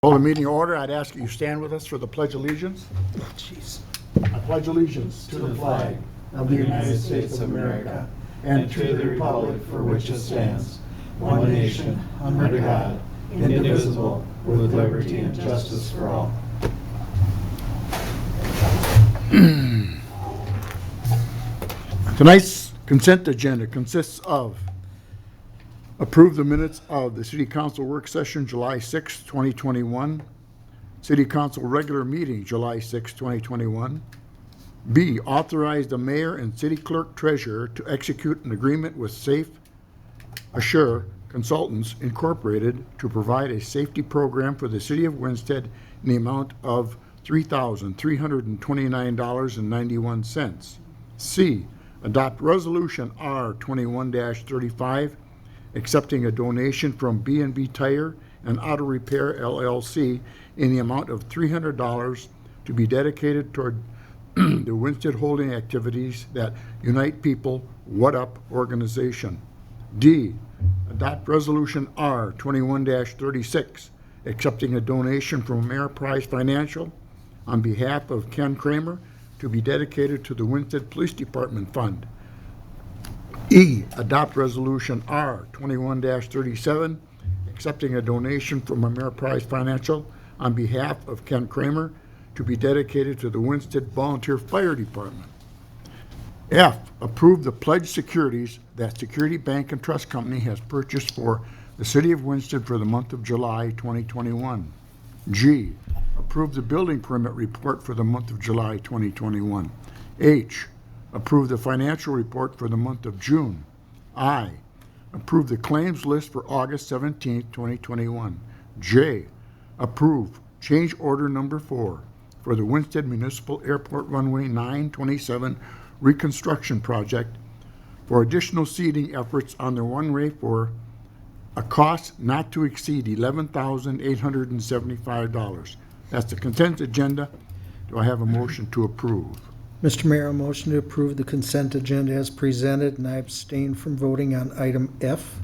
Call the meeting to order. I'd ask you stand with us for the Pledge of Allegiance. Jeez. I pledge allegiance To the flag of the United States of America and to the republic for which it stands, one nation, under God, indivisible, with liberty and justice for all. Tonight's consent agenda consists of approve the minutes of the City Council work session July 6, 2021, City Council regular meeting July 6, 2021. B, authorize the mayor and city clerk treasurer to execute an agreement with Safe Assure Consultants Incorporated to provide a safety program for the city of Winsted in the amount of $3,329.91. C, adopt resolution R 21-35, accepting a donation from B&B Tire and Auto Repair LLC in the amount of $300 to be dedicated toward the Winsted Holding activities that Unite People What Up organization. D, adopt resolution R 21-36, accepting a donation from Ameriprise Financial on behalf of Ken Kramer to be dedicated to the Winsted Police Department Fund. E, adopt resolution R 21-37, accepting a donation from Ameriprise Financial on behalf of Ken Kramer to be dedicated to the Winsted Volunteer Fire Department. F, approve the pledged securities that Security Bank and Trust Company has purchased for the City of Winsted for the month of July 2021. G, approve the building permit report for the month of July 2021. H, approve the financial report for the month of June. I, approve the claims list for August 17, 2021. J, approve change order number 4 for the Winsted Municipal Airport Runway 927 reconstruction project for additional seating efforts on the runway for a cost not to exceed $11,875. That's the consent agenda. Do I have a motion to approve? Mr. Mayor, a motion to approve the consent agenda as presented, and I abstain from voting on item F.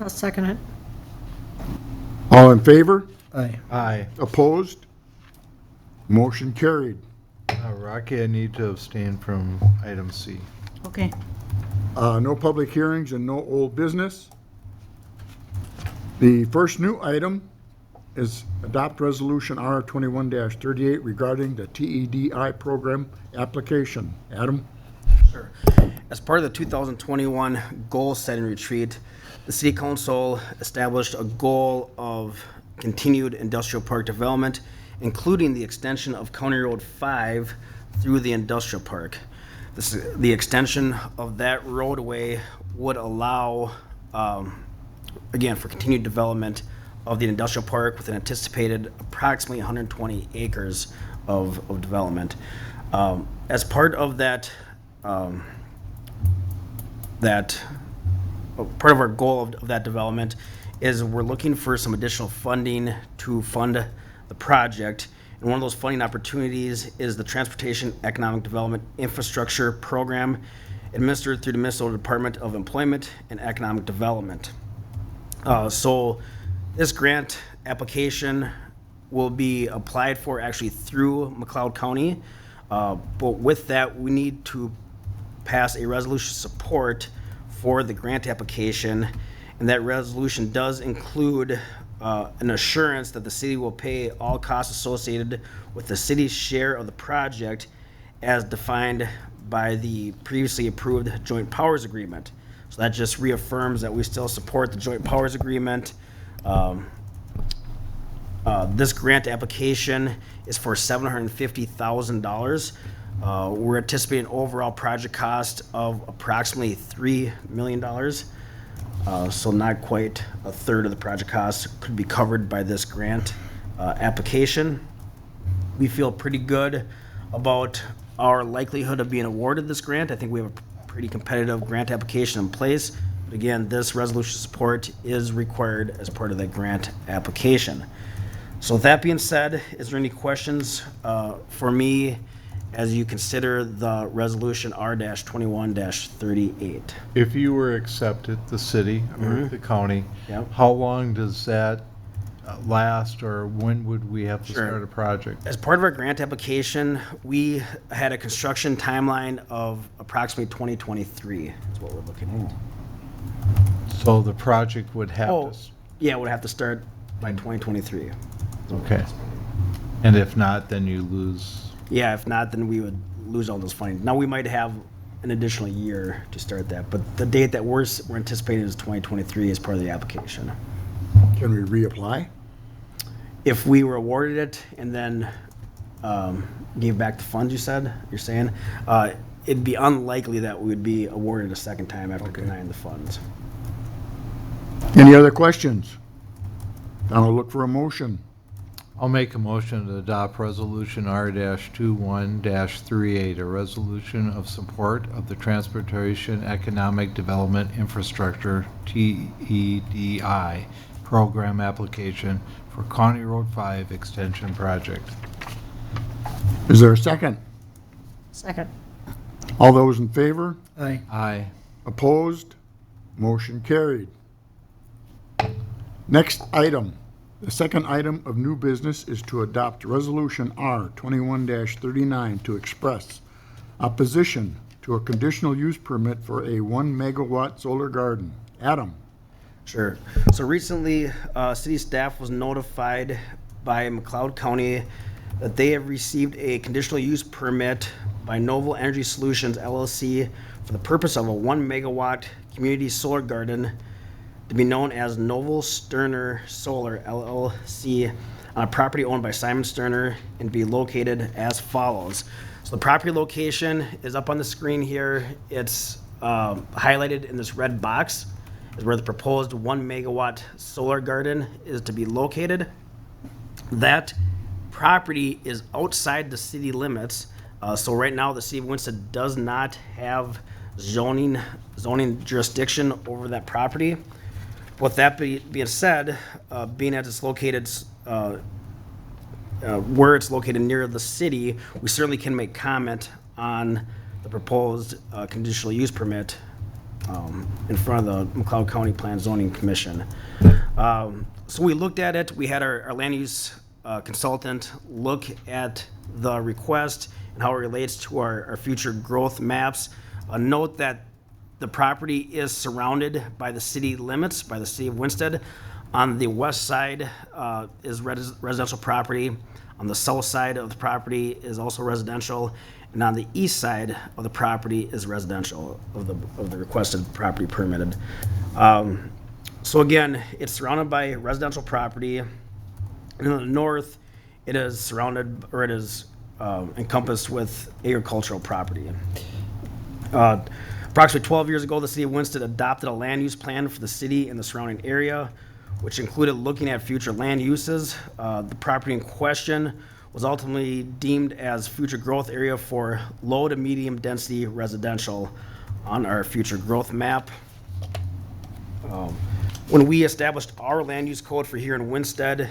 I'll second it. All in favor? Aye. Aye. Opposed? Motion carried. Rocky, I need to abstain from item C. Okay. No public hearings and no old business. The first new item is adopt resolution R 21-38 regarding the TEDI program application. Adam? Sure. As part of the 2021 goal setting retreat, the City Council established a goal of continued industrial park development, including the extension of County Road 5 through the industrial park. The extension of that roadway would allow, again, for continued development of the industrial park with an anticipated approximately 120 acres of development. As part of that, part of our goal of that development is we're looking for some additional funding to fund the project. And one of those funding opportunities is the Transportation Economic Development Infrastructure Program administered through the Minnesota Department of Employment and Economic Development. So this grant application will be applied for actually through McLeod County. But with that, we need to pass a resolution of support for the grant application. And that resolution does include an assurance that the city will pay all costs associated with the city's share of the project as defined by the previously approved Joint Powers Agreement. So that just reaffirms that we still support the Joint Powers Agreement. This grant application is for $750,000. We're anticipating an overall project cost of approximately $3 million. So not quite a third of the project cost could be covered by this grant application. We feel pretty good about our likelihood of being awarded this grant. I think we have a pretty competitive grant application in place. But again, this resolution support is required as part of that grant application. So with that being said, is there any questions for me as you consider the resolution R-21-38? If you were accepted, the city or the county, Yep. how long does that last, or when would we have to Sure. start a project? As part of our grant application, we had a construction timeline of approximately 2023 is what we're looking at. So the project would have Oh, to, yeah, we'll have to start by 2023. okay. And if not, then you lose, Yeah, if not, then we would lose all those funding. Now, we might have an additional year to start that, but the date that we're anticipating is 2023 as part of the application. Can we reapply? If we were awarded it and then gave back the funds, you're saying, it'd be unlikely that we would be awarded a second time after denying the funds. Any other questions? I'll look for a motion. I'll make a motion to adopt Resolution R-21-38, a resolution of support of the Transportation Economic Development Infrastructure, TEDI, program application for County Road 5 Extension Project. Is there a second? Second. All those in favor? Aye. Aye. Opposed? Motion carried. Next item. The second item of new business is to adopt Resolution R 21-39 to express opposition to a conditional use permit for a 1 megawatt solar garden. Adam? Sure. So recently, city staff was notified by McLeod County that they have received a conditional use permit by Noble Energy Solutions LLC for the purpose of a 1 megawatt community solar garden to be known as Noble Sterner Solar LLC on a property owned by Simon Sterner and be located as follows. So the property location is up on the screen here. It's highlighted in this red box is where the proposed 1 megawatt solar garden is to be located. That property is outside the city limits. So right now, the city of Winston does not have zoning jurisdiction over that property. With that being said, being as it's located, where it's located near the city, we certainly can make comment on the proposed conditional use permit in front of the McLeod County Plan Zoning Commission. So we looked at it. We had our land use consultant look at the request and how it relates to our future growth maps. Note that the property is surrounded by the city limits, by the city of Winston. On the west side is residential property. On the south side of the property is also residential. And on the east side of the property is residential of the requested property permitted. So again, it's surrounded by residential property. And in the north, it is surrounded, or it is encompassed with agricultural property. Approximately 12 years ago, the city of Winston adopted a land use plan for the city and the surrounding area, which included looking at future land uses. The property in question was ultimately deemed as future growth area for low to medium density residential on our future growth map. When we established our land use code for here in Winsted,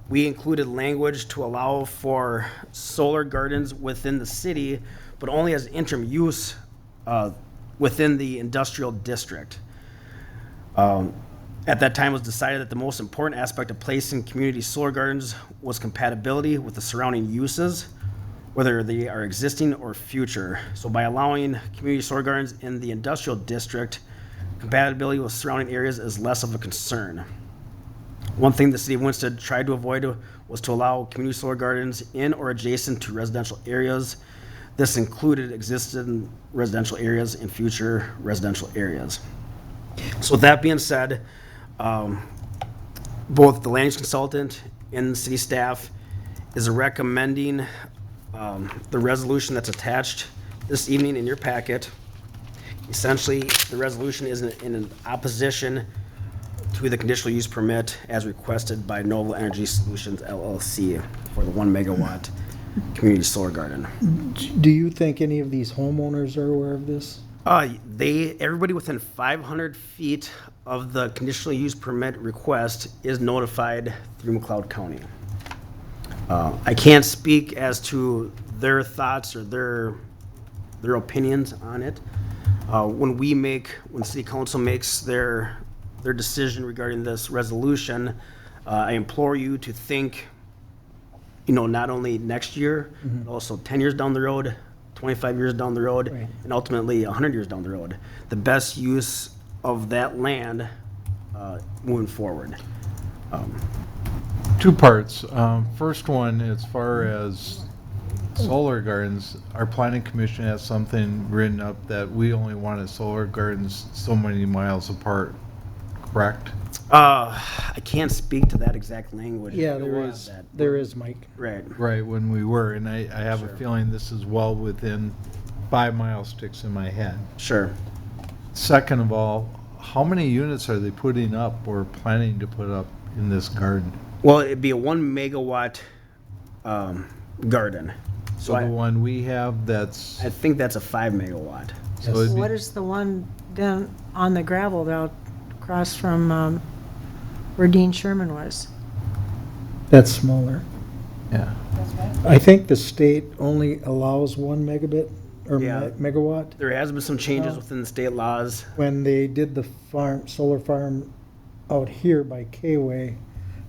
we included language to allow for solar gardens within the city, but only as interim use within the industrial district. At that time, it was decided that the most important aspect of placing community solar gardens was compatibility with the surrounding uses, whether they are existing or future. So by allowing community solar gardens in the industrial district, compatibility with surrounding areas is less of a concern. One thing the city of Winston tried to avoid was to allow community solar gardens in or adjacent to residential areas. This included existing residential areas and future residential areas. So with that being said, both the land use consultant and the city staff is recommending the resolution that's attached this evening in your packet. Essentially, the resolution is in opposition to the conditional use permit as requested by Noble Energy Solutions LLC for the 1 megawatt community solar garden. Do you think any of these homeowners are aware of this? Everybody within 500 feet of the conditional use permit request is notified through McLeod County. I can't speak as to their thoughts or their opinions on it. When city council makes their decision regarding this resolution, I implore you to think, not only next year, but also 10 years down the road, 25 years down the road, Right. and ultimately 100 years down the road. The best use of that land moving forward. Two parts. First one, as far as solar gardens, our planning commission has something written up that we only wanted solar gardens so many miles apart, correct? I can't speak to that exact language. Yeah, I there don't have is, that. there is, Mike. Right. Right, when we were, and I have a Sure. feeling this is well within 5 mile sticks in my head. Sure. Second of all, how many units are they putting up or planning to put up in this garden? Well, it'd be a 1 megawatt garden. So So the I one we have that's, think that's a 5 megawatt. so it'd be- What is the one down on the gravel out across from where Dean Sherman was? That's smaller. yeah. I think the state only allows 1 megabit or Yeah. megawatt. There has been some changes Oh. within the state laws. When they did the solar farm out here by K-Way,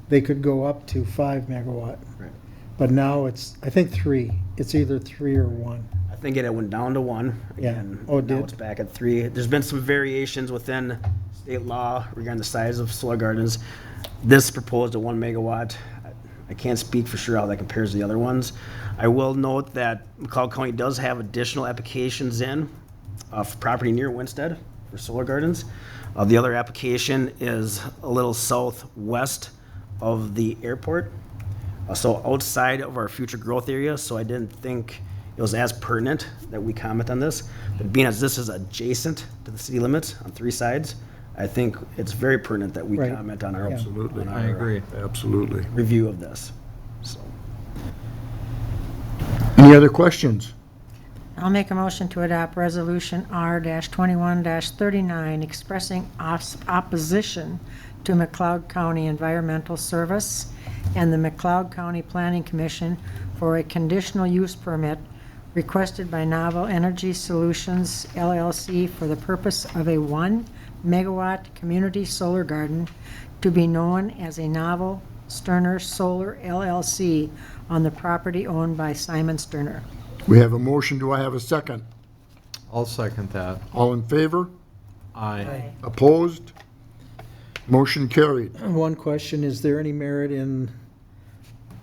they could go up to 5 megawatt. Right. But now it's, I think 3. It's either 3 or 1. I think it went down to 1. Yeah. Again, Oh, it now did? it's back at 3. There's been some variations within state law regarding the size of solar gardens. This proposed a 1 megawatt. I can't speak for sure how that compares to the other ones. I will note that McLeod County does have additional applications in for property near Winstead for solar gardens. The other application is a little southwest of the airport, so outside of our future growth area, so I didn't think it was as pertinent that we comment on this. But being as this is adjacent to the city limits on 3 sides, I think it's very pertinent that we Right. comment on our, Yeah. Absolutely. on I our agree. Absolutely. review of this. So, Any other questions? I'll make a motion to adopt Resolution R-21-39 expressing opposition to McLeod County Environmental Service and the McLeod County Planning Commission for a conditional use permit requested by Novel Energy Solutions LLC for the purpose of a 1 megawatt community solar garden to be known as a Novel Sterner Solar LLC on the property owned by Simon Sterner. We have a motion. Do I have a second? I'll second that. All in favor? Aye. Opposed? Motion carried. One question, is there any merit in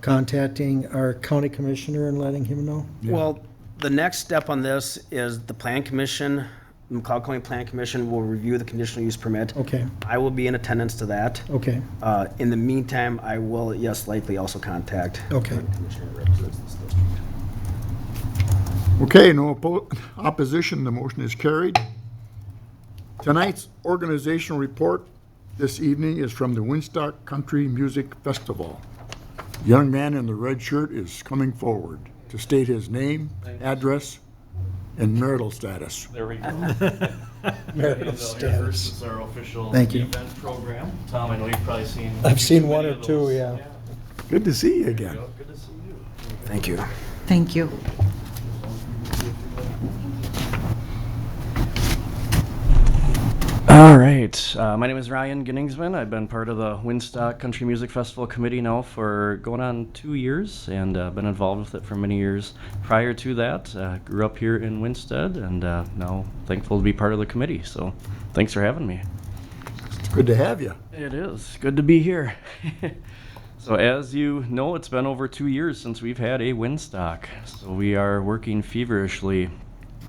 contacting our county commissioner and letting him know? well, the next step on this is the Plan Commission, McLeod County Plan Commission will review the conditional use permit. Okay, I will be in attendance to that. okay, In the meantime, I will, yes, likely also contact. Okay. the commissioner that represents this district. Okay, no opposition, the motion is carried. Tonight's organizational report this evening is from the Winstock Country Music Festival. Young man in the red shirt is coming forward to state his name, address, and marital status. There we go. Marital And, status. here first is our official Thank you. event program. Tom, I know you've probably seen. I've seen one many or of two, those. yeah. Good to see you There you again. go. Good to see you. Thank you. Thank you. All right. My name is Ryan Ginningsman. I've been part of the Winstock Country Music Festival Committee now for going on 2 years and been involved with it for many years. Prior to that, grew up here in Winstead and now thankful to be part of the committee. So thanks for having me. Good to have you. It is good to be here. So as you know, it's been over 2 years since we've had a Winstock. So we are working feverishly.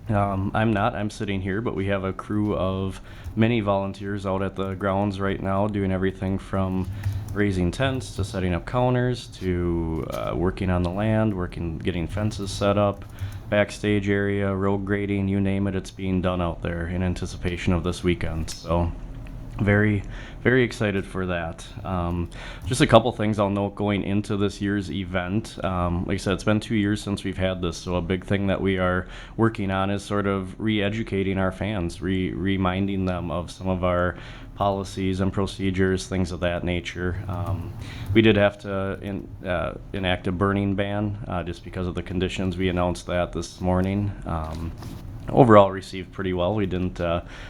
I'm sitting here, but we have a crew of many volunteers out at the grounds right now doing everything from raising tents to setting up counters to working on the land, getting fences set up, backstage area, road grading, you name it, it's being done out there in anticipation of this weekend. So very, very excited for that. Just a couple things I'll note going into this year's event. Like I said, it's been 2 years since we've had this, so a big thing that we are working on is sort of re-educating our fans, reminding them of some of our policies and procedures, things of that nature. We did have to enact a burning ban just because of the conditions. We announced that this morning. overall received pretty well. We didn't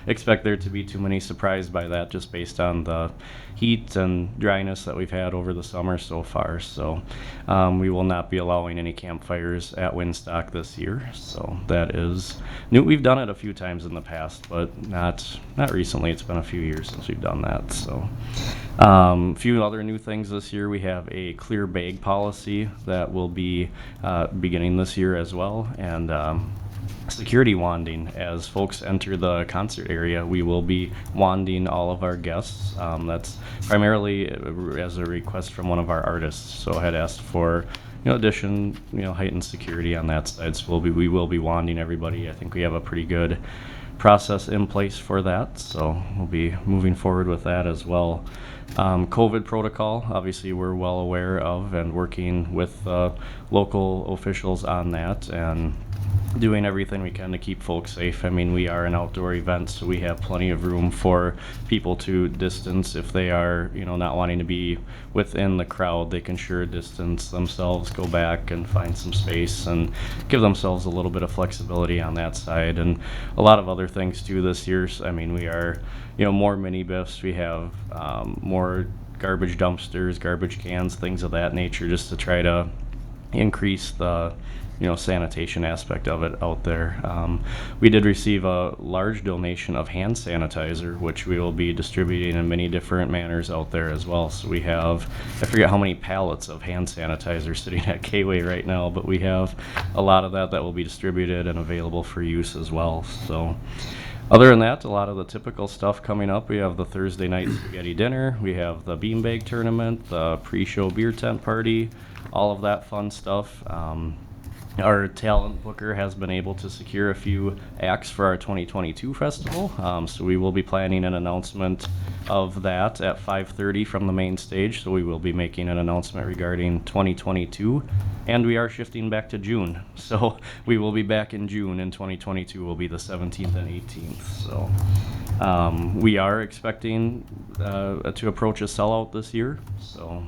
expect there to be too many surprised by that, just based on the heat and dryness that we've had over the summer so far. So we will not be allowing any campfires at Windstock this year. So that is new. We've done it a few times in the past, but not recently. It's been a few years since we've done that. So a few other new things this year. We have a clear bag policy that will be beginning this year as well, and security wanding. As folks enter the concert area, we will be wanding all of our guests. That's primarily as a request from one of our artists. So I had asked for heightened security on that side. So we will be wanding everybody. I think we have a pretty good process in place for that. So we'll be moving forward with that as well. COVID protocol, obviously we're well aware of and working with local officials on that and doing everything we can to keep folks safe. I mean, we are an outdoor event, so we have plenty of room for people to distance. If they are, not wanting to be within the crowd, they can sure distance themselves, go back and find some space and give themselves a little bit of flexibility on that side. And a lot of other things too this year. I mean, we are, more mini biffs. We have more garbage dumpsters, garbage cans, things of that nature, just to try to increase the sanitation aspect of it out there. We did receive a large donation of hand sanitizer, which we will be distributing in many different manners out there as well. So we have, I forget how many pallets of hand sanitizer sitting at K-Way right now, but we have a lot of that will be distributed and available for use as well. So other than that, a lot of the typical stuff coming up. We have the Thursday night spaghetti dinner, we have the beanbag tournament, the pre-show beer tent party, all of that fun stuff. Our talent booker has been able to secure a few acts for our 2022 festival, so we will be planning an announcement of that at 5:30 from the main stage. So we will be making an announcement regarding 2022, and we are shifting back to June. So we will be back in June, and 2022 will be the 17th and 18th. So we are expecting to approach a sellout this year. So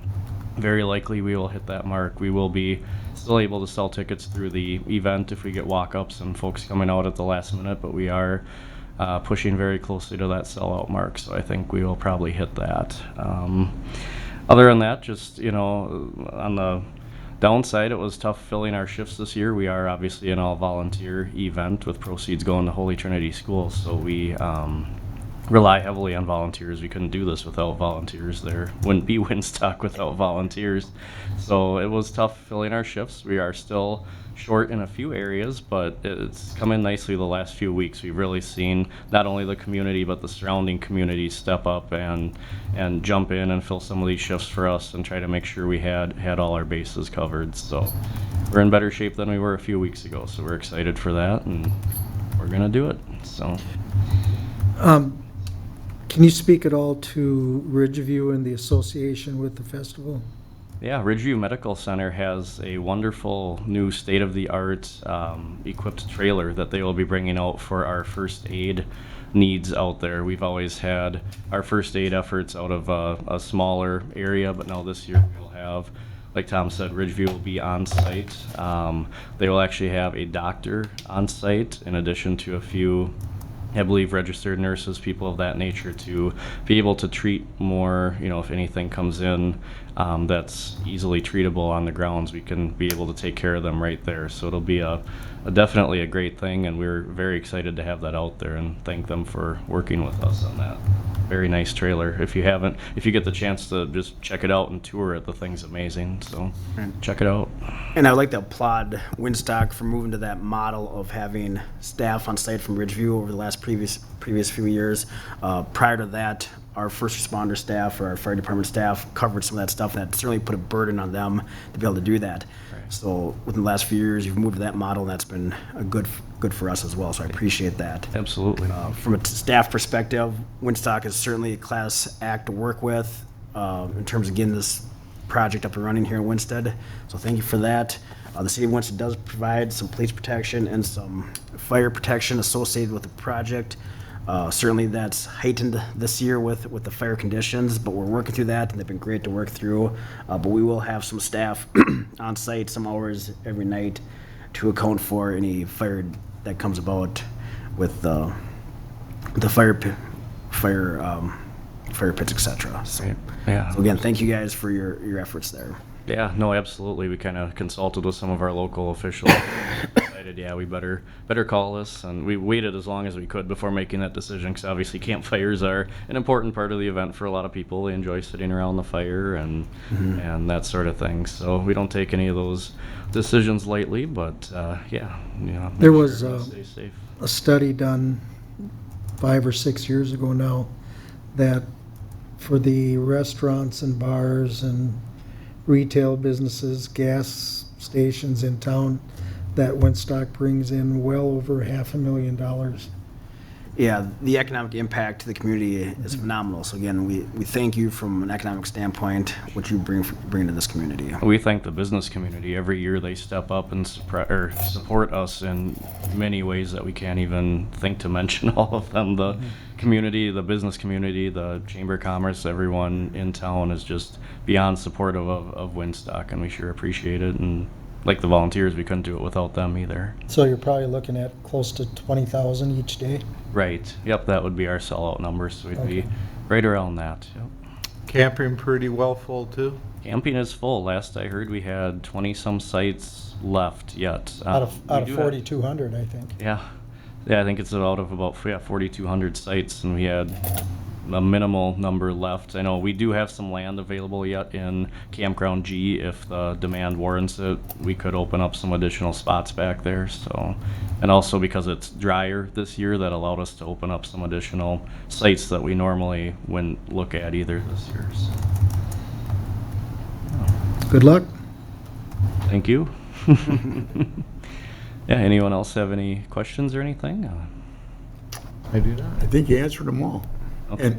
very likely we will hit that mark. We will be still able to sell tickets through the event if we get walk-ups and folks coming out at the last minute, but we are pushing very closely to that sellout mark, so I think we will probably hit that. Other than that, just, on the downside, it was tough filling our shifts this year. We are obviously an all-volunteer event with proceeds going to Holy Trinity Schools, so we rely heavily on volunteers. We couldn't do this without volunteers. There wouldn't be Windstock without volunteers. So it was tough filling our shifts. We are still short in a few areas, but it's come in nicely the last few weeks. We've really seen not only the community, but the surrounding communities step up and jump in and fill some of these shifts for us and try to make sure we had all our bases covered. So we're in better shape than we were a few weeks ago. So we're excited for that, and we're gonna do it. So. Can you speak at all to Ridgeview and the association with the festival? Yeah, Ridgeview Medical Center has a wonderful new state-of-the-art equipped trailer that they will be bringing out for our first aid needs out there. We've always had our first aid efforts out of a smaller area, but now this year we'll have, like Tom said, Ridgeview will be on site. They will actually have a doctor on site in addition to a few, I believe, registered nurses, people of that nature, to be able to treat more, if anything comes in that's easily treatable on the grounds, we can be able to take care of them right there. So it'll be definitely a great thing, and we're very excited to have that out there and thank them for working with us on that. Very nice trailer. If you get the chance to just check it out and tour it, the thing's amazing. So check it out. And I'd like to applaud Windstock for moving to that model of having staff on site from Ridgeview over the last previous few years. Prior to that, our first responder staff or our fire department staff covered some of that stuff, and that certainly put a burden on them to be able to do that. Right. So within the last few years, you've moved to that model, and that's been a good for us as well, so I appreciate that. Absolutely. From a staff perspective, Windstock is certainly a class act to work with in terms of getting this project up and running here in Winsted, so thank you for that. The city of Winsted does provide some police protection and some fire protection associated with the project. Certainly that's heightened this year with the fire conditions, but we're working through that, and they've been great to work through. But we will have some staff on site some hours every night to account for any fire that comes about with the fire pits, etc. So, Yeah. so again, thank you guys for your efforts there. Yeah, no, absolutely. We kind of consulted with some of our local officials. Decided, yeah, we better call this, and we waited as long as we could before making that decision, because obviously campfires are an important part of the event for a lot of people. They enjoy sitting around the fire and that sort of thing. So we don't take any of those decisions lightly, but yeah, you know, There make was, sure everyone stays safe. A study done 5 or 6 years ago now that for the restaurants and bars and retail businesses, gas stations in town, that Winstock brings in well over $500,000. Yeah, the economic impact to the community is phenomenal. So again, we thank you from an economic standpoint, what you bring to this community. We thank the business community. Every year they step up and support us in many ways that we can't even think to mention all of them. The community, the business community, the Chamber of Commerce, everyone in town is just beyond supportive of Winstock, and we sure appreciate it. And like the volunteers, we couldn't do it without them either. So you're probably looking at close to 20,000 each day? Right. Yep, that would be our sellout numbers. So we'd be Okay. right around that. Yep. Camping pretty well full too? Camping is full. Last I heard, we had 20-some sites left yet. Out of We do have- 4,200, I think. Yeah, I think it's out of about 4,200 sites, and we had a minimal number left. I know we do have some land available yet in Campground G. If the demand warrants it, we could open up some additional spots back there. So, and also because it's drier this year, that allowed us to open up some additional sites that we normally wouldn't look at either this year. So, Good luck. thank you. Yeah. Anyone else have any questions or anything? I do not. I think you answered them all. Okay.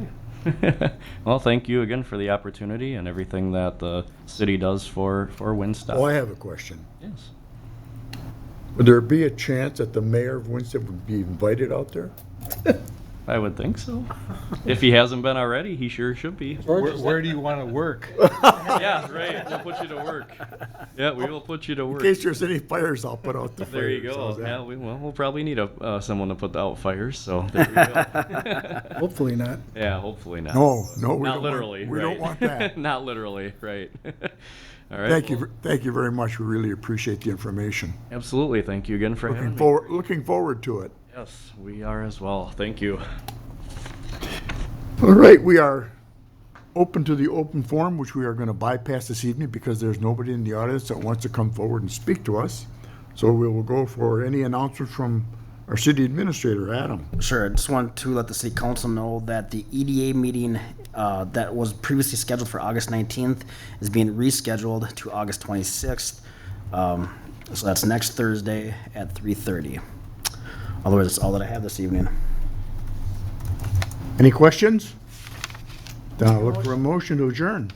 Well, thank you again for the opportunity and everything that the city does for Winstock. Oh, I have a question. Yes. Would there be a chance that the mayor of Winston would be invited out there? I would think so. If he hasn't been already, he sure should be. Where do you want to work? Yeah, right. We'll put you to work. Yeah, we will put you to In work. case there's any fires, I'll put out the fires. There you go. How's that? Yeah, we'll probably need someone to put out fires. So there we go. Hopefully not. Yeah, hopefully not. No, we Not don't want- literally. we right. don't want that. Not literally. Right. All right. Thank you very much. We really appreciate the information. Absolutely. Thank you again for having me. Looking forward to it. Yes, we are as well. Thank you. All right, we are open to the open forum, which we are going to bypass this evening because there's nobody in the audience that wants to come forward and speak to us. So we will go for any announcements from our city administrator, Adam. Sure. I just want to let the city council know that the EDA meeting that was previously scheduled for August 19th is being rescheduled to August 26th. So that's next Thursday at 3:30. Otherwise, that's all that I have this evening. Any questions? Then I'll look for a motion to adjourn.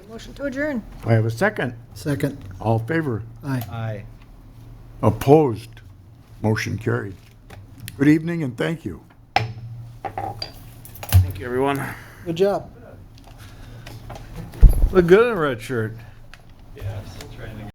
Motion to adjourn. I have a second. Second. All in favor? Aye. Aye. Opposed? Motion carried. Good evening and thank you. Thank you, everyone. Good job. Look good in a red shirt.